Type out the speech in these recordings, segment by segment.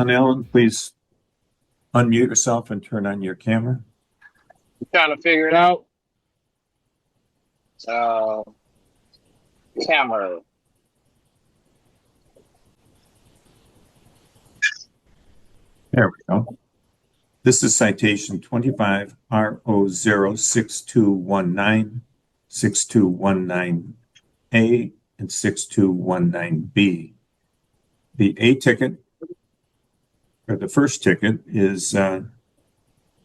John Allen, please unmute yourself and turn on your camera. Trying to figure it out. Camera. There we go. This is citation 25 RO06219, 6219A, and 6219B. The A ticket, or the first ticket, is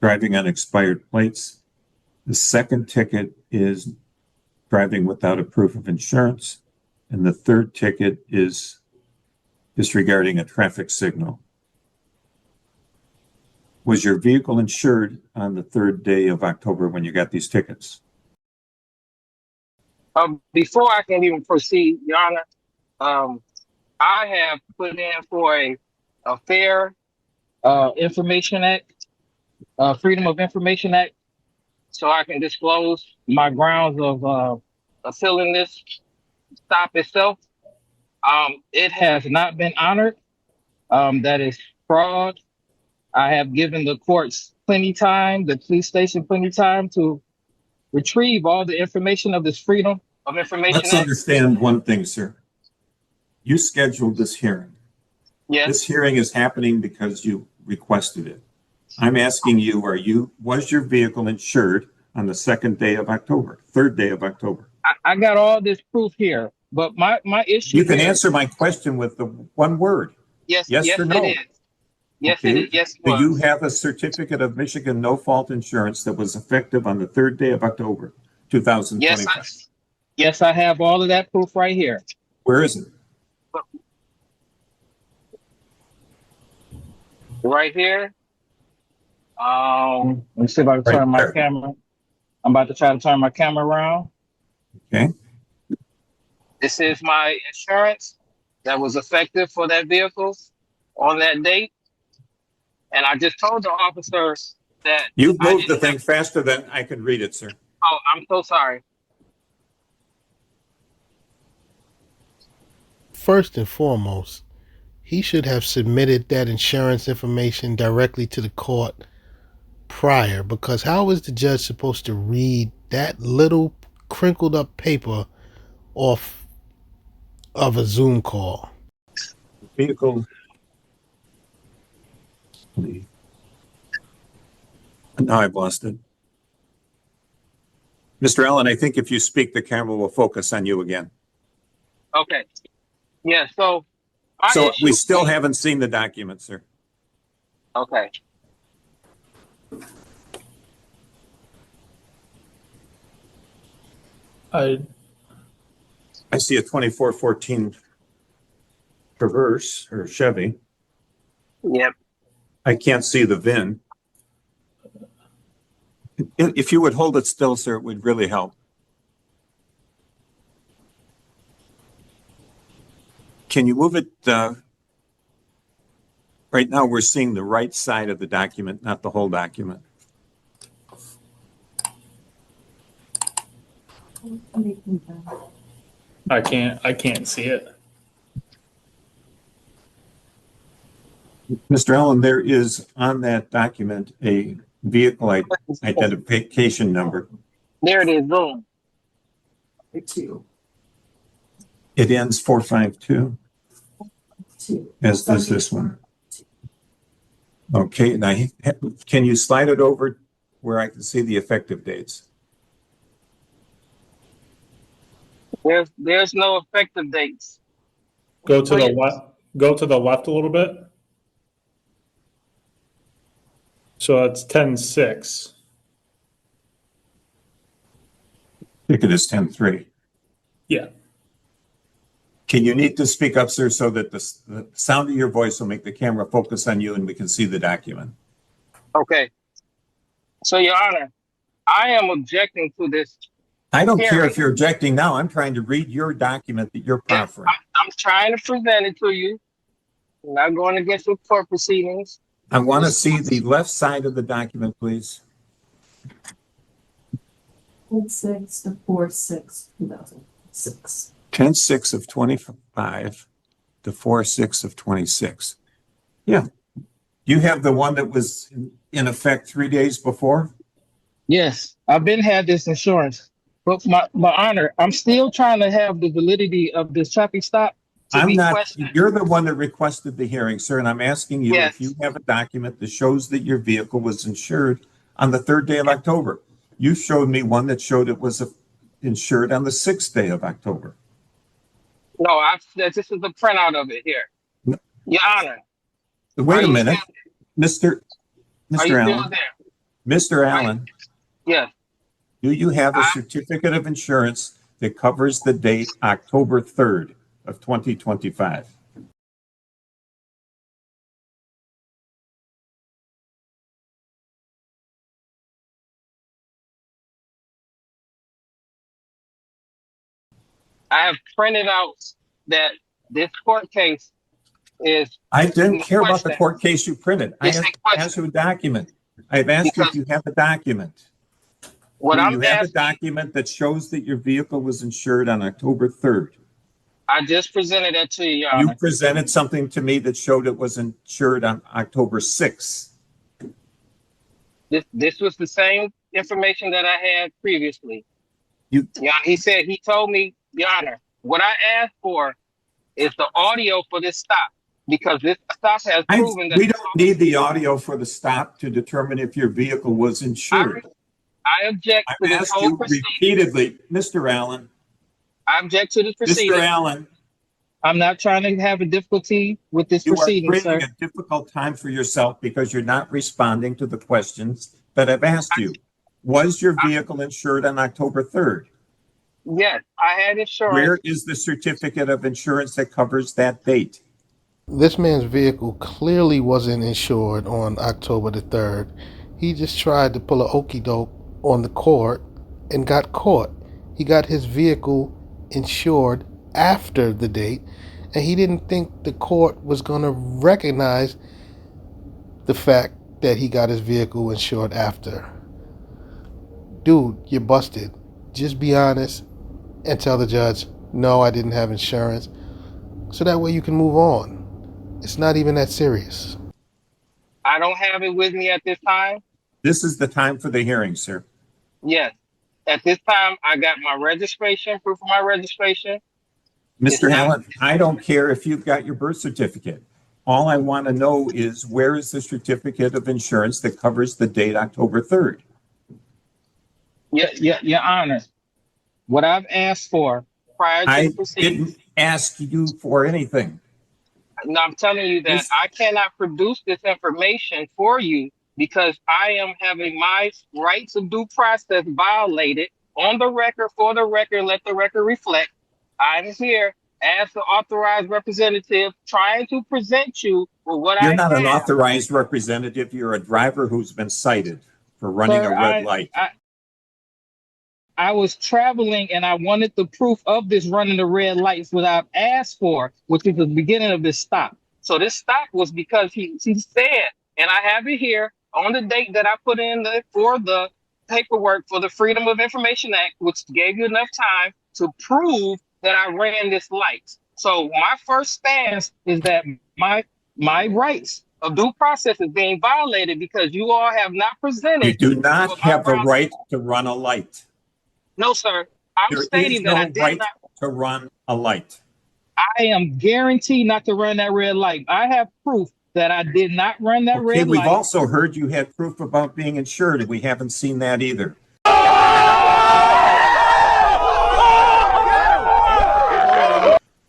driving on expired plates. The second ticket is driving without a proof of insurance. And the third ticket is disregarding a traffic signal. Was your vehicle insured on the third day of October when you got these tickets? Before I can even proceed, Your Honor, I have put in for a fair Information Act, Freedom of Information Act, so I can disclose my grounds of appealing this stop itself. It has not been honored. That is fraud. I have given the courts plenty time, the police station plenty time to retrieve all the information of this Freedom of Information Let's Act. understand one thing, sir. You scheduled this hearing. Yes. This hearing is happening because you requested it. I'm asking you, was your vehicle insured on the second day of October, third day of October? I got all this proof here, but my issue. You can answer my question with the one word. Yes, yes or no. It is. Yes, Okay. it is. Yes, it Do was. you have a certificate of Michigan no-fault insurance that was effective on the third day of October, 2025? Yes, I have all of that proof right here. Where is it? Right here. Let's see if I can turn my camera. I'm about to try to turn my camera around. Okay. This is my insurance that was effective for that vehicle on that date. And I just told the officers that you've moved the thing faster than I could read it, sir. Oh, I'm so sorry. First and foremost, he should have submitted that insurance information directly to the court prior, because how is the judge supposed to read that little crinkled up paper off of a Zoom call? Vehicle. Now I've lost it. Mr. Allen, I think if you speak, the camera will focus on you again. Okay. Yeah, so we still haven't seen the document, sir. Okay. I see a 2414 Traverse or Chevy. Yep. I can't see the VIN. If you would hold it still, sir, it would really help. Can you move it? Right now, we're seeing the right side of the document, not the whole document. I can't see it. Mr. Allen, there is on that document a vehicle identification number. There it is, boom. It ends 452, as does this one. Okay, now can you slide it over where I can see the effective dates? There's no effective dates. Go to the left. Go to the left a little bit. So it's 10/6. Ticket is 10-3. Yeah. Can you need to speak up, sir, so that the sound of your voice will make the camera focus on you and we can see the document? Okay. So, Your Honor, I am objecting to this. I don't care if you're objecting now. I'm trying to read your document that you're proffering. I'm trying to present it to you. I'm not going against the court proceedings. I want to see the left side of the document, please. 10/6 to 4/6/2006. 10/6 of 25 to 4/6 of 26. Yeah, You have the one that was in effect 3 days before? Yes, I've been had this insurance, but my honor, I'm still trying to have the validity of this traffic stop to I'm be not, questioned. you're the one that requested the hearing, sir, and I'm asking you if you Yes, have a document that shows that your vehicle was insured on the 3rd day of October. You showed me one that showed it was insured on the 6th day of October. no, this is the printout of it here. No. Your honor, Wait are a you minute, still, Mr. are you Mr. still Allen, there? Mr. Are you, Allen, yes, do you have a I, certificate of insurance that covers the date October 3rd of 2025? I have printed out that this court case is I didn't in care about the question. court case you printed. I It's have in asked question you a document. I've asked you if because you have a document. what Do I'm you have a asking, document that shows that your vehicle was insured on October 3rd? I just presented that to you, Your You Honor. presented something to me that showed it was insured on October 6th. This was the same information that I had previously. You, Yeah, he told me, Your Honor, what I asked for is the audio for this stop because this stop has proven that we don't need the audio for the stop to determine if your vehicle was I, insured. I object to I've this asked whole you proceeding. repeatedly, Mr. Allen, I object to this Mr. proceeding. Allen, I'm not trying to have a difficulty with this you are proceeding, creating sir. a difficult time for yourself because you're not responding to the questions that I've asked you. Was your vehicle insured on October 3rd? Yes, I had insurance. Where is the certificate of insurance that covers that date? This man's vehicle clearly wasn't insured on October the 3rd. He just tried to pull a okey doke on the court and got caught. He got his vehicle insured after the date, and he didn't think the court was going to recognize the fact that he got his vehicle insured after. Dude, you're busted. Just be honest and tell the judge, no, I didn't have insurance, so that way you can move on. It's not even that serious. I don't have it with me at this time. This is the time for the hearing, sir. Yes. At this time, I got my registration, proof of my registration. Mr. Allen, I don't care if you've got your birth certificate. All I want to know is where is the certificate of insurance that covers the date October 3rd? Your Honor, what I've asked for prior to the I proceedings. didn't ask you for anything. No, I'm telling you that I cannot produce this information for you because I am having my rights of due process violated on the record, for the record, let the record reflect. I'm here as the authorized representative trying to present you with what You're I not an have. authorized representative. You're a driver who's been cited for running Sir, a red light. I was traveling and I wanted the proof of this running the red lights what I've asked for, which is the beginning of this stop. So this stop was because he said, and I have it here on the date that I put in for the paperwork for the Freedom of Information Act, which gave you enough time to prove that I ran this light. So my first stance is that my rights of due process is being violated because you all have not presented. You do not have a right to run a light. No, sir. I'm There is stating that no I did right not. to run a light. I am guaranteed not to run that red light. I have proof that I did not run that Okay, red we've light. also heard you had proof about being insured, and we haven't seen that either.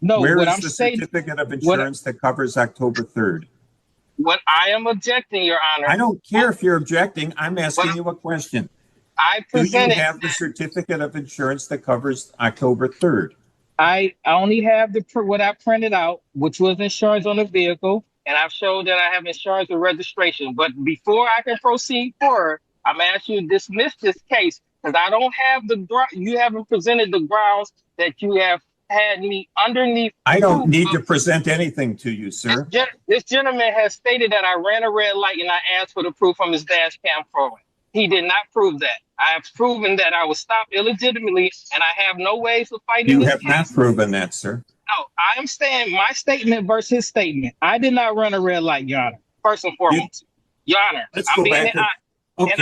No, Where what is I'm the stating, certificate of insurance that covers October 3rd? what I am objecting, Your Honor. I don't care if you're objecting. I'm asking you a question. I Do you presented. have the certificate of insurance that covers October 3rd? I only have what I printed out, which was insurance on the vehicle, and I've showed that I have insurance and registration. But before I can proceed forward, I'm asking you to dismiss this case because I don't have you haven't presented the grounds that you have had me underneath. I don't need to present anything to you, sir. This gentleman has stated that I ran a red light and I asked for the proof from his dash cam program. He did not prove that. I have proven that I was stopped illegitimately and I have no ways of fighting You this have case. not proven that, sir. No, I am saying my statement versus his statement. I did not run a red light, Your Honor. first and foremost. Your Honor, Let's I'm go being back to, okay, in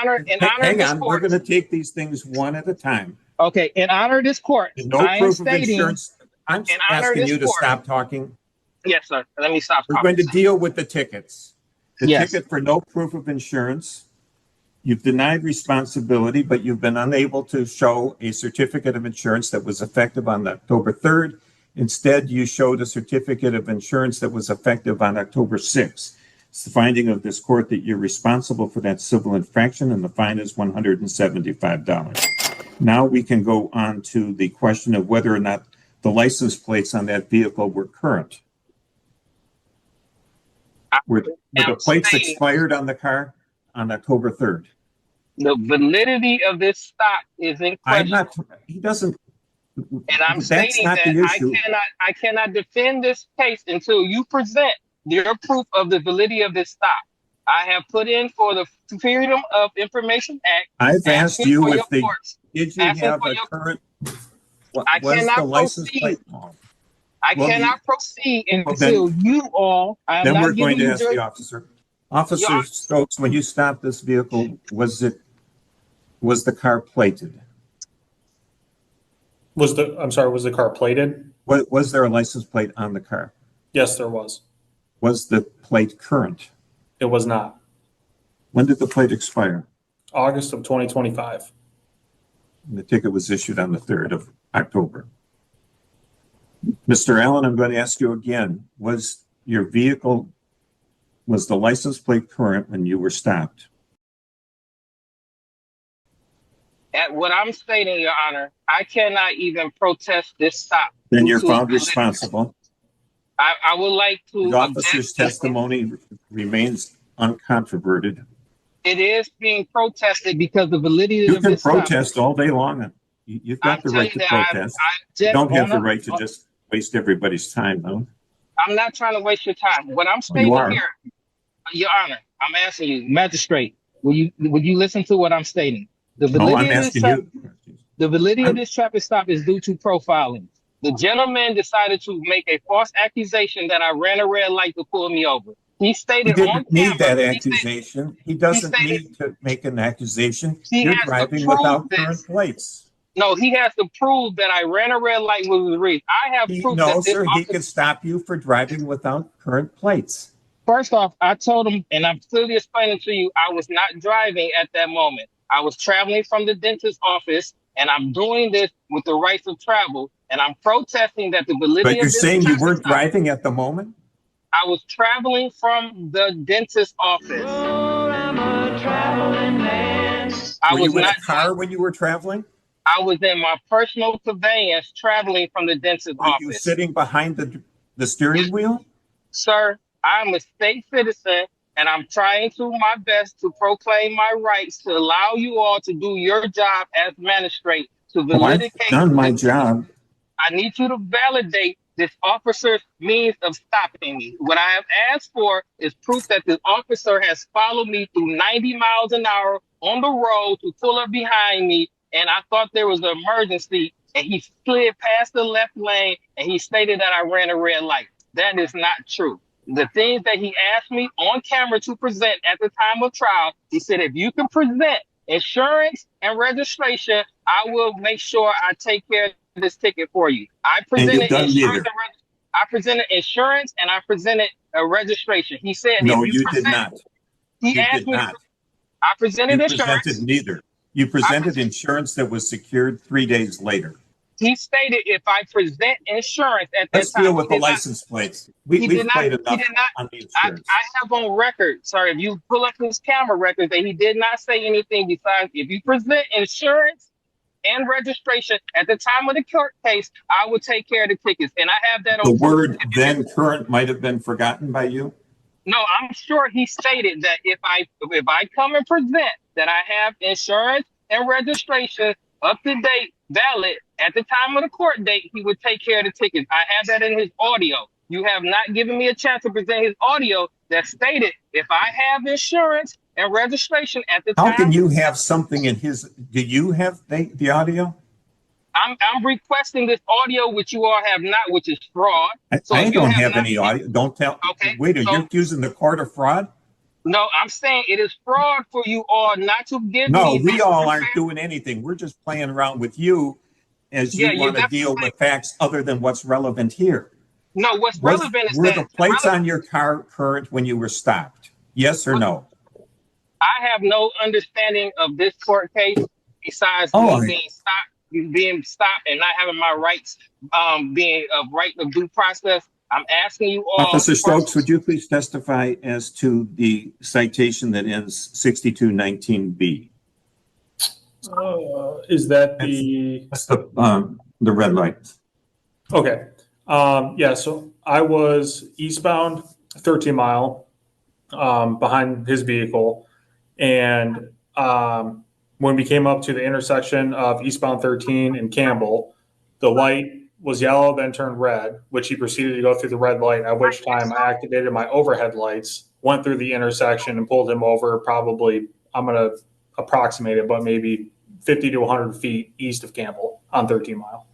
honor of hang this on, we're court. gonna take these things one at a time. Okay, in honor of this court, There's no I am proof of stating, insurance. I'm in honor of asking this you to court. stop talking. Yes, sir. Let me stop We're talking. going to deal with the tickets. The Yes. ticket for no proof of insurance. You've denied responsibility, but you've been unable to show a certificate of insurance that was effective on October 3rd. Instead, you showed a certificate of insurance that was effective on October 6th. It's the finding of this court that you're responsible for that civil infraction, and the fine is $175. Now we can go on to the question of whether or not the license plates on that vehicle were current. Were the plates expired on the car on October 3rd? The validity of this stop is in question. He doesn't. And I'm That's stating not that the issue. I cannot defend this case until you present your proof of the validity of this stop. I have put in for the Freedom of Information Act. I've asked you if did you have a current, I cannot proceed. I cannot proceed until you all, I am then not we're going giving to you ask the officer. Officer Stokes, when you stopped this vehicle, was the car plated? Was the car plated? Was there a license plate on the car? Yes, there was. Was the plate current? It was not. When did the plate expire? August of 2025. And the ticket was issued on the 3rd of October. Mr. Allen, I'm going to ask you again, was the license plate current when you were stopped? At what I'm stating, Your Honor, I cannot even protest this stop. Then you're found responsible. I would like to. The officer's testimony remains uncontroverted. It is being protested because the validity You of can this stop. protest all day long. You've got the right to protest. You don't have the right to just waste everybody's time, though. I'm not trying to waste your time. What I'm stating here, Your Honor, I'm asking you, magistrate, will you listen to what I'm stating? The validity of this traffic stop is due to profiling. The gentleman decided to make a false accusation that I ran a red light to pull me over. He stated he on didn't need camera, that accusation. He doesn't need to make an accusation. You're driving without current plates. No, he has to prove that I ran a red light with the reef. I have proof that this he can stop you for driving without current plates. First off, I told him, and I'm clearly explaining to you, I was not driving at that moment. I was traveling from the dentist's office, and I'm doing this with the rights of travel, and I'm protesting that the validity of this. But you're saying you weren't driving at the moment? I was traveling from the dentist's office. Oh, I'm a traveling man. Were you in a car when you were traveling? I was in my personal conveyance traveling from the dentist's office. Were you sitting behind the steering wheel? Sir, I'm a state citizen, and I'm trying to my best to proclaim my rights to allow you all to do your job as magistrate to validate. I've done my job. I need you to validate this officer's means of stopping me. What I have asked for is proof that this officer has followed me through 90 miles an hour on the road to pull up behind me, and I thought there was an emergency, and he slid past the left lane, and he stated that I ran a red light. That is not true. The things that he asked me on camera to present at the time of trial, he said, if you can present insurance and registration, I will make sure I take care of this ticket for you. I presented insurance and I presented a registration. He said, no, you did not. He asked me. I presented insurance. You presented neither. You presented insurance that was secured 3 days later. He stated if I present insurance at that time. Let's deal with the license plates. We've played enough on the insurance. I have on record, sorry, if you pull up his camera record, that he did not say anything besides if you present insurance and registration at the time of the court case, I will take care of the tickets. And I have that on the word then current might have been forgotten by you. No, I'm sure he stated that if I come and present that I have insurance and registration up to date, valid at the time of the court date, he would take care of the tickets. I have that in his audio. You have not given me a chance to present his audio that stated if I have insurance and registration at the time. How can you have something in his? Do you have the audio? I'm requesting this audio, which you all have not, which is fraud. So I if you don't have have not, any audio. Don't tell. okay. Wait, are you So accusing the court of fraud? no, I'm saying it is fraud for you all not to give No, me we this all aren't prepared. doing anything. We're just playing around with you as Yeah, you you're want to definitely deal with facts other than what's relevant here. no. What's relevant is Were that the the plates relevant. on your car current when you were stopped? Yes or What no? I have no understanding of this court case besides Oh, me being stopped, and not having my rights, being of right of due process. I'm asking you all Officer Stokes, first. would you please testify as to the citation that ends 6219B? Is that That's, the, that's the red light. okay. Yeah, so I was eastbound 13 mile, behind his vehicle. And, when we came up to the intersection of eastbound 13 and Campbell, the light was yellow, then turned red, which he proceeded to go through the red light, at which time I activated my overhead lights, went through the intersection and pulled him over probably, I'm going to approximate it, but maybe 50 to 100 feet east of Campbell on 13 mile.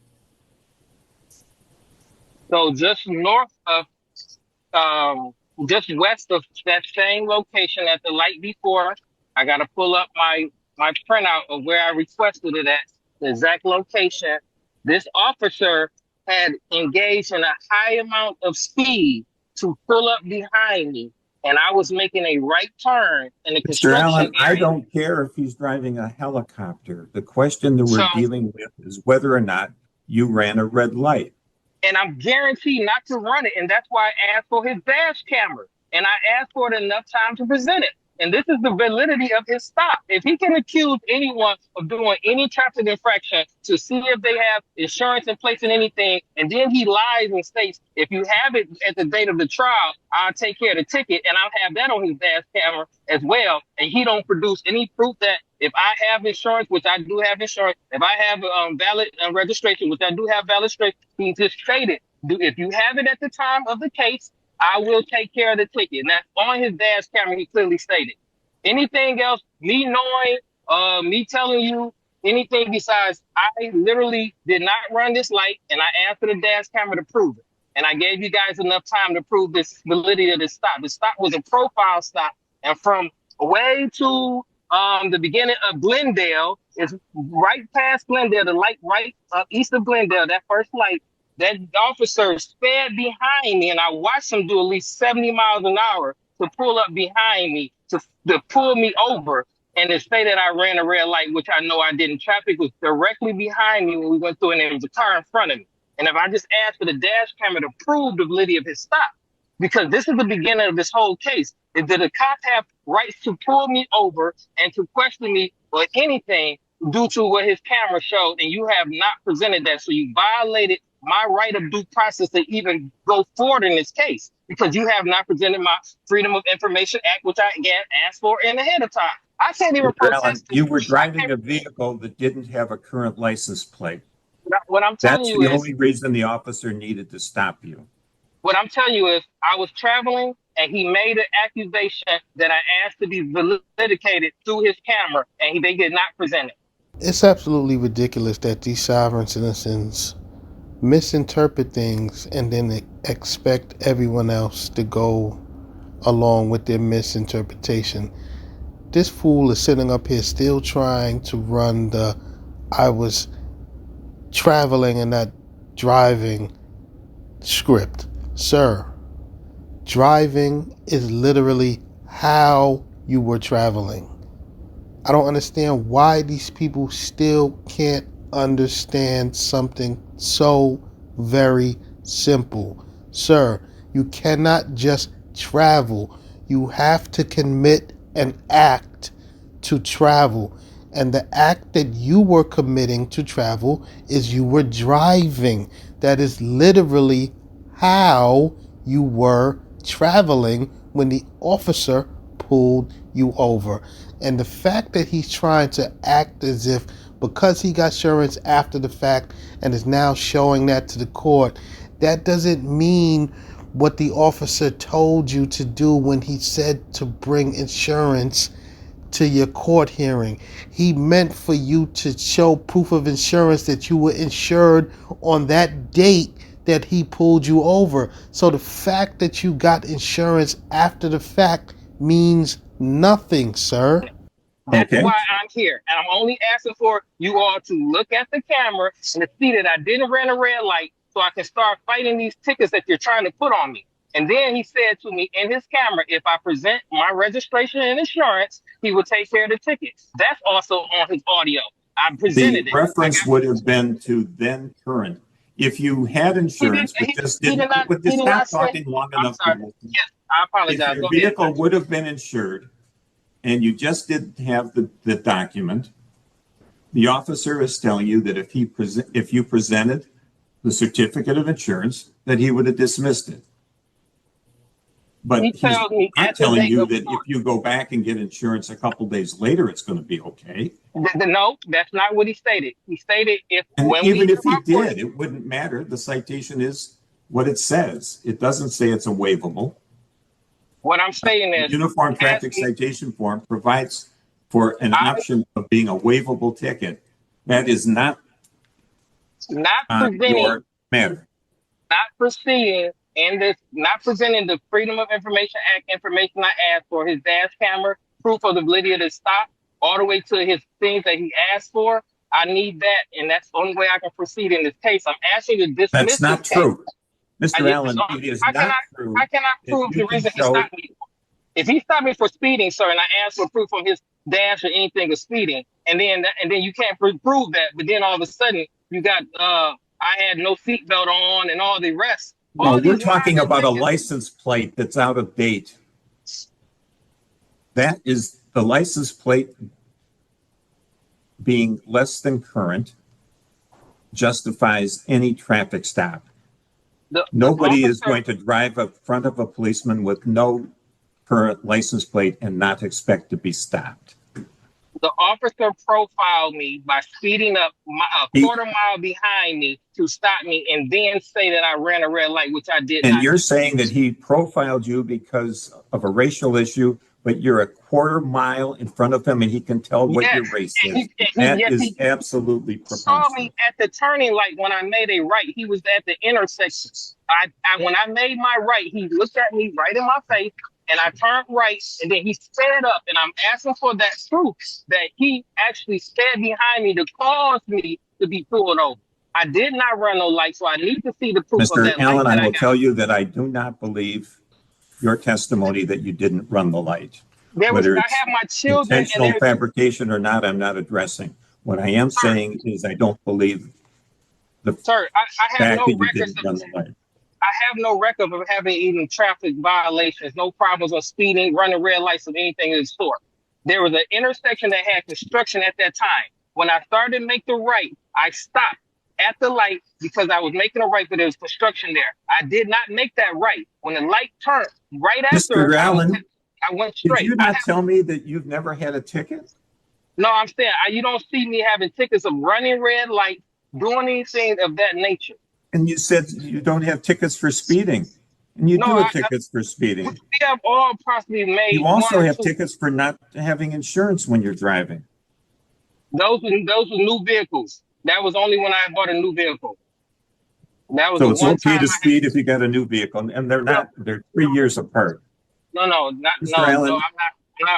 So just north of, um, just west of that same location at the light before, I got to pull up my printout of where I requested it at, the exact location. This officer had engaged in a high amount of speed to pull up behind me, and I was making a right turn in the Mr. construction Allen, I area. don't care if he's driving a helicopter. The question that we're So, dealing with is whether or not you ran a red light. and I'm guaranteed not to run it. And that's why I asked for his dash camera. And I asked for it enough time to present it. And this is the validity of his stop. If he can accuse anyone of doing any traffic infraction to see if they have insurance in place and anything, and then he lies and states, if you have it at the date of the trial, I'll take care of the ticket, and I'll have that on his dash camera as well. And he don't produce any proof that if I have insurance, which I do have insurance, if I have valid registration, which I do have valid registration, he just stated, if you have it at the time of the case, I will take care of the ticket. And that's on his dash camera, he clearly stated. Anything else, me knowing, me telling you anything besides, I literally did not run this light, and I asked for the dash camera to prove it. And I gave you guys enough time to prove this validity of this stop. The stop was a profile stop, and from way to the beginning of Glendale, is right past Glendale, the light right east of Glendale, that first light. That officer sped behind me, and I watched him do at least 70 miles an hour to pull up behind me, to pull me over, and to say that I ran a red light, which I know I didn't. Traffic was directly behind me when we went through, and there was a car in front of me. And if I just asked for the dash camera to prove the validity of his stop, because this is the beginning of this whole case, is that the cop have rights to pull me over and to question me or anything due to what his camera showed, and you have not presented that. So you violated my right of due process to even go forward in this case, because you have not presented my Freedom of Information Act, which I again asked for in ahead of time. I can't even Mr. Allen, protest this. you were driving a vehicle that didn't have a current license plate. What I'm telling That's you the is, only reason the officer needed to stop you. what I'm telling you is, I was traveling, and he made an accusation that I asked to be validated through his camera, and they did not present it. It's absolutely ridiculous that these sovereign citizens misinterpret things and then expect everyone else to go along with their misinterpretation. This fool is sitting up here still trying to run the I was traveling and not driving script. Sir, driving is literally how you were traveling. I don't understand why these people still can't understand something so very simple. Sir, you cannot just travel. You have to commit an act to travel. And the act that you were committing to travel is you were driving. That is literally how you were traveling when the officer pulled you over. And the fact that he's trying to act as if because he got insurance after the fact and is now showing that to the court, that doesn't mean what the officer told you to do when he said to bring insurance to your court hearing. He meant for you to show proof of insurance that you were insured on that date that he pulled you over. So the fact that you got insurance after the fact means nothing, sir. That's Okay. why I'm here. And I'm only asking for you all to look at the camera and to see that I didn't run a red light so I can start fighting these tickets that you're trying to put on me. And then he said to me in his camera, if I present my registration and insurance, he will take care of the tickets. That's also on his audio. I presented The it. reference would have been to then current. If you had insurance, but just didn't, would he you did stop not say, talking long I'm enough? sorry. Yes, I If apologize. your Go vehicle ahead. would have been insured and you just didn't have the document, the officer is telling you that if you presented the certificate of insurance, that he would have dismissed it. But He he's tells me not at the telling date you of that if you go back and get insurance a couple days later, it's going to be okay. No, that's not what he stated. He stated And when even we if he did, it wouldn't matter. The citation is what it says. It doesn't say it's a waivable. what I'm saying The is Uniform Traffic Citation Form provides for an option of being a waivable ticket. That is not not on presenting, your matter. not proceeding in this, not presenting the Freedom of Information Act information I asked for, his dash camera, proof of the validity of the stop, all the way to his things that he asked for. I need that, and that's the only way I can proceed in this case. I'm asking you to dismiss That's not this case. true. Mr. Allen, it is not true. I cannot that prove you the can reason he show- stopped me. If he stopped me for speeding, sir, and I asked for proof from his dash or anything of speeding, and then you can't prove that, but then all of a sudden you got I had no seatbelt on and all the rest. No, we're talking about a license plate that's out of date. That is the license plate being less than current justifies any traffic stop. Nobody is going to drive in front of a policeman with no current license plate and not expect to be stopped. The officer profiled me by speeding up a quarter mile behind me to stop me and then say that I ran a red light, which I did not. And you're saying that he profiled you because of a racial issue, but you're a quarter mile in front of him and he can tell what your race is. That is absolutely preposterous. He saw me at the turning light when I made a right. He was at the intersection. When I made my right, he looked at me right in my face and I turned right and then he sped up, and I'm asking for that proof that he actually sped behind me to cause me to be pulled over. I did not run no light, so I need to see the proof of that. Mr. Allen, I will tell you that I do not believe your testimony that you didn't run the light. Whether it's I have my children intentional fabrication or not, I'm not addressing. What I am saying is I don't believe the fact that you didn't run the light. I have no record of having even traffic violations, no problems of speeding, running red lights, or anything of the sort. There was an intersection that had construction at that time. When I started to make the right, I stopped at the light because I was making a right, but there was construction there. I did not make that right. When the light turned right after, Mr. Allen, I went straight. Did you not tell me that you've never had a ticket? No, I'm saying you don't see me having tickets of running red light, doing anything of that nature. And you said you don't have tickets for speeding. And you do have tickets for speeding. We have all possibly made. You also have tickets for not having insurance when you're driving. Those were new vehicles. That was only when I bought a new vehicle. That was so it's okay to speed if you got a new vehicle, and they're 3 years apart. No, I'm not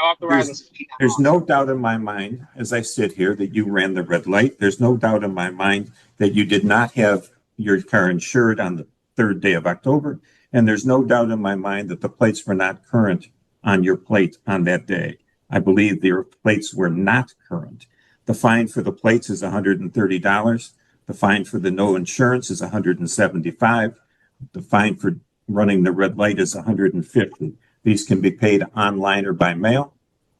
authorizing speed. There's no doubt in my mind, as I sit here, that you ran the red light. There's no doubt in my mind that you did not have your car insured on the 3rd day of October. And there's no doubt in my mind that the plates were not current on your plate on that day. I believe your plates were not current. The fine for the plates is $130. The fine for the no insurance is $175. The fine for running the red light is $150. These can be paid online or by mail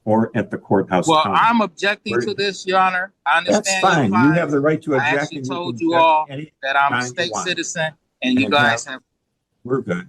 or at the courthouse. Well, I'm objecting to this, Your Honor. I understand. That's fine. You have the right to object. I actually told you all that I'm a state citizen, and you guys have. We're good.